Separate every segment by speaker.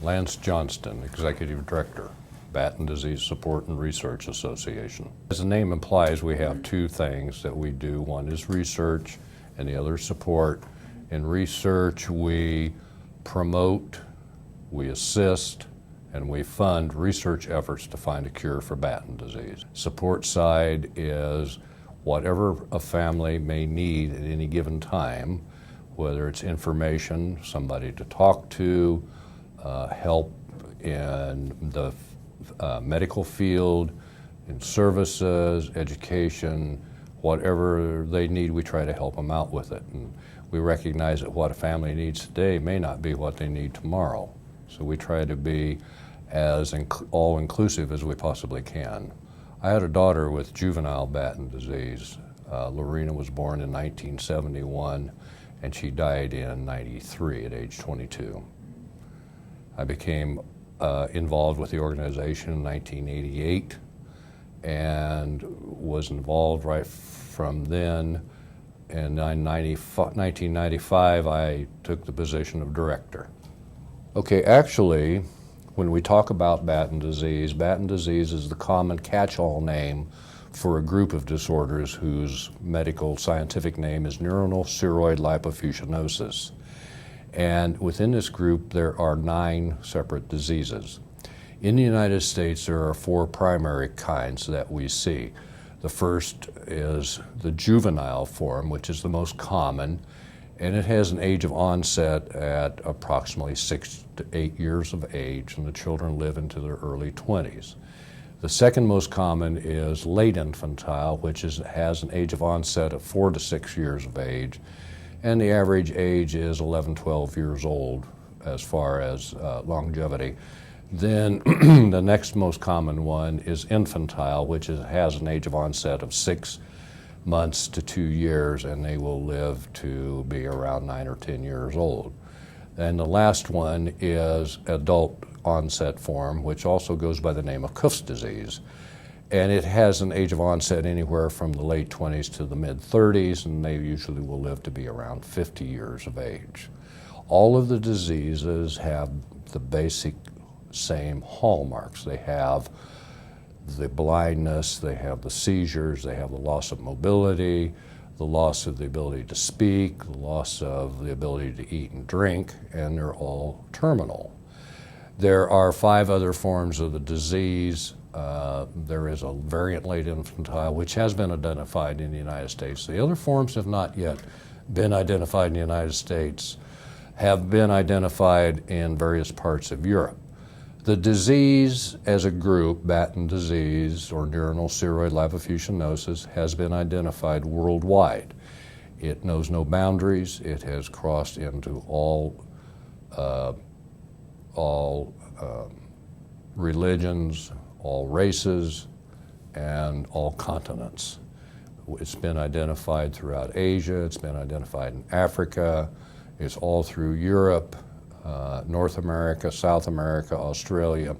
Speaker 1: Lance Johnston, Executive Director, Batten Disease Support and Research Association. As the name implies, we have two things that we do. One is research and the other is support. In research, we promote, we assist, and we fund research efforts to find a cure for Batten disease. Support side is whatever a family may need at any given time, whether it's information, somebody to talk to, help in the medical field, in services, education, whatever they need, we try to help them out with it. And we recognize that what a family needs today may not be what they need tomorrow. So we try to be as all-inclusive as we possibly can. I had a daughter with juvenile Batten disease. Lorena was born in 1971 and she died in '93 at age 22. I became involved with the organization in 1988 and was involved right from then. In 1995, I took the position of director. Okay, actually, when we talk about Batten disease is the common catch-all name for a group of disorders whose medical scientific name is neuronal ceroid lipofuscinosis. And within this group, there are 9 separate diseases. In the United States, there are 4 primary kinds that we see. The first is the juvenile form, which is the most common, and it has an age of onset at approximately 6 to 8 years of age, and the children live into their early 20s. The second most common is late infantile, which has an age of onset of 4 to 6 years of age, and the average age is 11, 12 years old as far as longevity. Then the next most common one is infantile, which has an age of onset of 6 months to 2 years, and they will live to be around 9 or 10 years old. And the last one is adult onset form, which also goes by the name of Cuff's disease. And it has an age of onset anywhere from the late 20s to the mid-30s, and they usually will live to be around 50 years of age. All of the diseases have the basic same hallmarks. They have the blindness, they have the seizures, they have the loss of mobility, the loss of the ability to speak, the loss of the ability to eat and drink, and they're all terminal. There are 5 other forms of the disease. There is a variant late infantile, which has been identified in the United States. The other forms have not yet been identified in the United States, have been identified in various parts of Europe. The disease as a group, Batten disease or neuronal ceroid lipofuscinosis, has been identified worldwide. It knows no boundaries. It has crossed into all religions, all races, and all continents. It's been identified throughout Asia. It's been identified in Africa. It's all through Europe, North America, South America, Australia.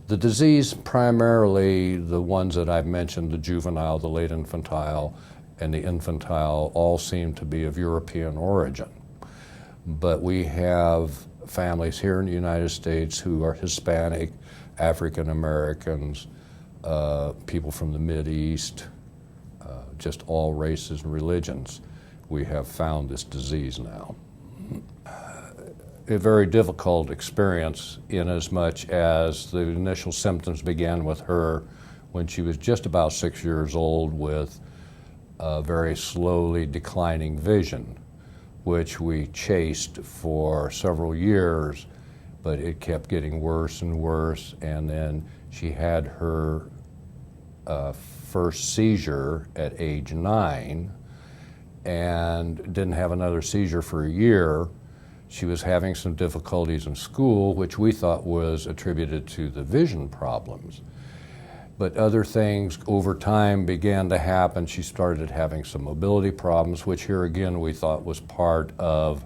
Speaker 1: The disease, primarily the ones that I've mentioned, the juvenile, the late infantile, and the infantile, all seem to be of European origin. But we have families here in the United States who are Hispanic, African Americans, people from the Mideast, just all races and religions. We have found this disease now. A very difficult experience in as much as the initial symptoms began with her when she was just about 6 years old with a very slowly declining vision, which we chased for several years, but it kept getting worse and worse. And then she had her first seizure at age 9 and didn't have another seizure for a year. She was having some difficulties in school, which we thought was attributed to the vision problems. But other things over time began to happen. She started having some mobility problems, which here again we thought was part of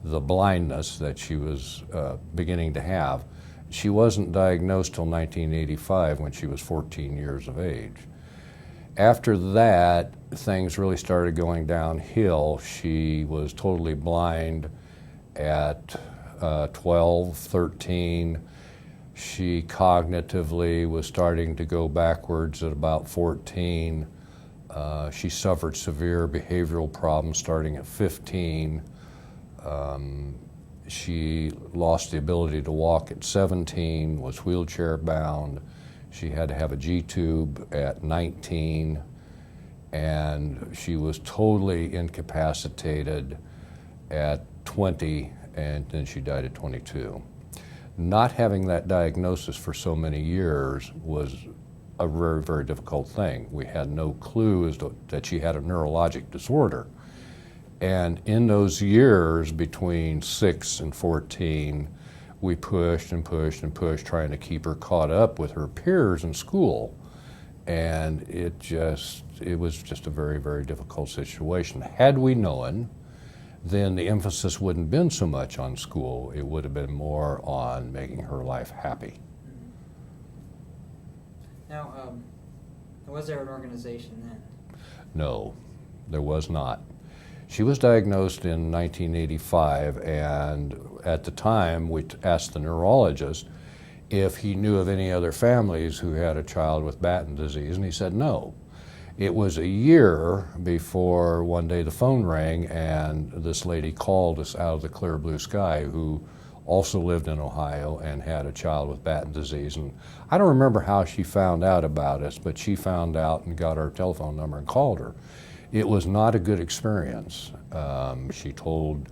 Speaker 1: the blindness that she was beginning to have. She wasn't diagnosed till 1985 when she was 14 years of age. After that, things really started going downhill. She was totally blind at 12, 13. She cognitively was starting to go backwards at about 14. She suffered severe behavioral problems starting at 15. She lost the ability to walk at 17, was wheelchair bound. She had to have a G-tube at 19, and she was totally incapacitated at 20, and then she died at 22. Not having that diagnosis for so many years was a very, very difficult thing. We had no clue as to that she had a neurologic disorder. And in those years between 6 and 14, we pushed and pushed and pushed, trying to keep her caught up with her peers in school. And it was just a very, very difficult situation. Had we known, then the emphasis wouldn't have been so much on school. It would have been more on making her life happy.
Speaker 2: Now, was there an organization then?
Speaker 1: No, there was not. She was diagnosed in 1985, and at the time we asked the neurologist if he knew of any other families who had a child with Batten disease, and he said no. It was a year before one day the phone rang and this lady called us out of the clear blue sky, who also lived in Ohio and had a child with Batten disease. And I don't remember how she found out about us, but she found out and got our telephone number and called her. It was not a good experience. She told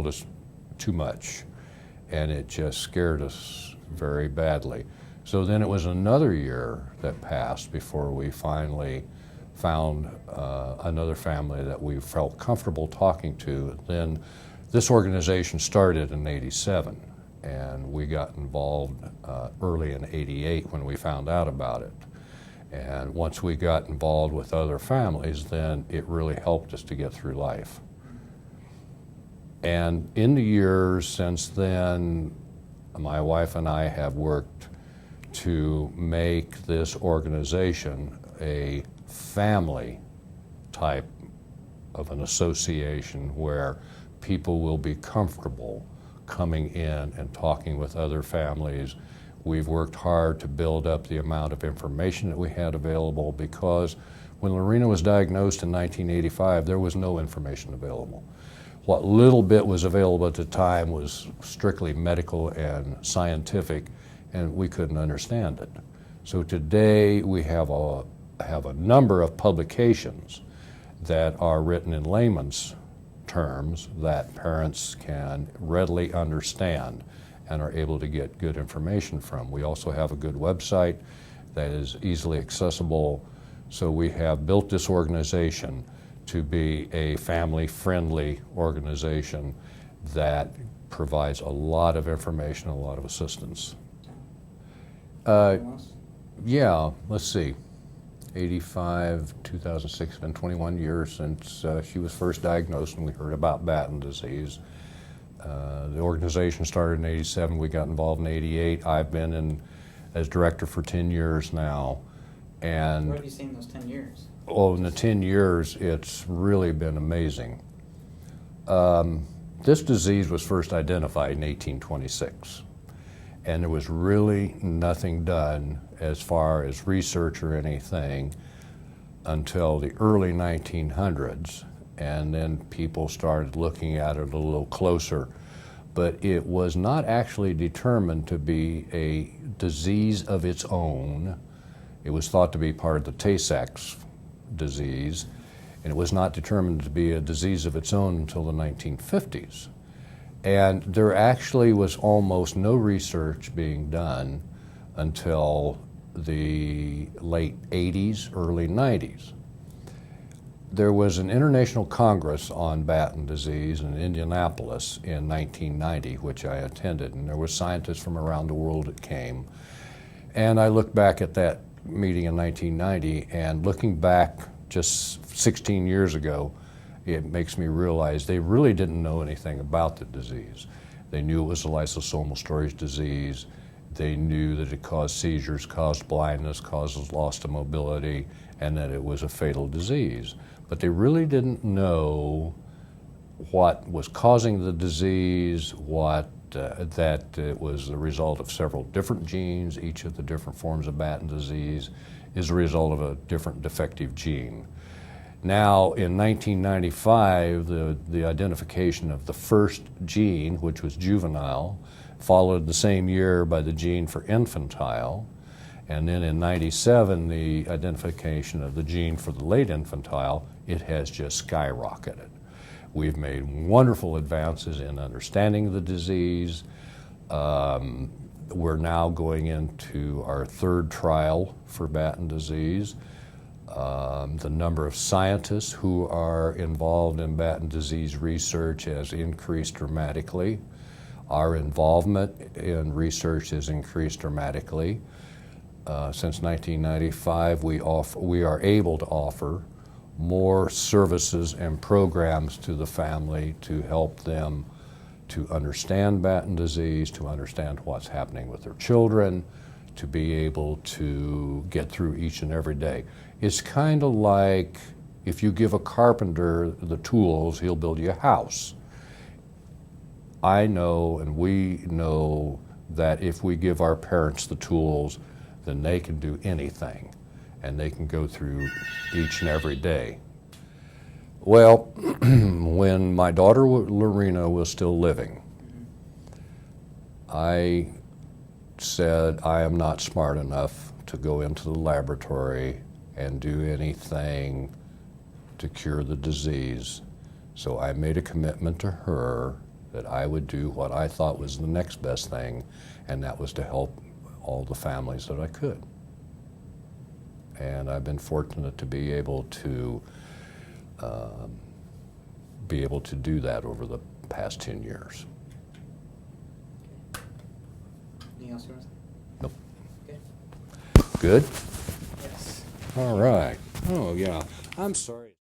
Speaker 1: us too much, and it just scared us very badly. So then it was another year that passed before we finally found another family that we felt comfortable talking to. Then this organization started in '87, and we got involved early in '88 when we found out about it. And once we got involved with other families, then it really helped us to get through life. And in the years since then, my wife and I have worked to make this organization a family type of an association where people will be comfortable coming in and talking with other families. We've worked hard to build up the amount of information that we had available, because when Lorena was diagnosed in 1985, there was no information available. What little bit was available at the time was strictly medical and scientific, and we couldn't understand it. So today we have a number of publications that are written in layman's terms that parents can readily understand and are able to get good information from. We also have a good website that is easily accessible. So we have built this organization to be a family-friendly organization that provides a lot of information, a lot of assistance. Yeah, let's see. 85, 2006, been 21 years since she was first diagnosed and we heard about Batten disease. The organization started in '87, we got involved in '88. I've been as director for 10 years now. And
Speaker 2: what have you seen in those 10 years?
Speaker 1: Oh, in the 10 years, it's really been amazing. This disease was first identified in 1826, and there was really nothing done as far as research or anything until the early 1900s, and then people started looking at it a little closer. But it was not actually determined to be a disease of its own. It was thought to be part of the Tay-Sachs disease, and it was not determined to be a disease of its own until the 1950s. And there actually was almost no research being done until the late 80s, early 90s. There was an international congress on Batten disease in Indianapolis in 1990, which I attended, and there were scientists from around the world that came. And I look back at that meeting in 1990, and looking back just 16 years ago, it makes me realize they really didn't know anything about the disease. They knew it was a lysosomal storage disease. They knew that it caused seizures, caused blindness, causes loss of mobility, and that it was a fatal disease. But they really didn't know what was causing the disease, that it was the result of several different genes. Each of the different forms of Batten disease is a result of a different defective gene. Now, in 1995, the identification of the first gene, which was juvenile, followed the same year by the gene for infantile. And then in 97, the identification of the gene for the late infantile, it has just skyrocketed. We've made wonderful advances in understanding the disease. We're now going into our third trial for Batten disease. The number of scientists who are involved in Batten disease research has increased dramatically. Our involvement in research has increased dramatically. Since 1995, we are able to offer more services and programs to the family to help them to understand Batten disease, to understand what's happening with their children, to be able to get through each and every day. It's kind of like if you give a carpenter the tools, he'll build you a house. I know and we know that if we give our parents the tools, then they can do anything and they can go through each and every day. Well, when my daughter Lorena was still living, I said I am not smart enough to go into the laboratory and do anything to cure the disease. So I made a commitment to her that I would do what I thought was the next best thing, and that was to help all the families that I could. And I've been fortunate to be able to do that over the past 10 years.
Speaker 2: Anything else you want to say?
Speaker 1: Nope.
Speaker 2: Okay.
Speaker 1: Good?
Speaker 2: Yes.
Speaker 1: All right. Oh, yeah. I'm sorry.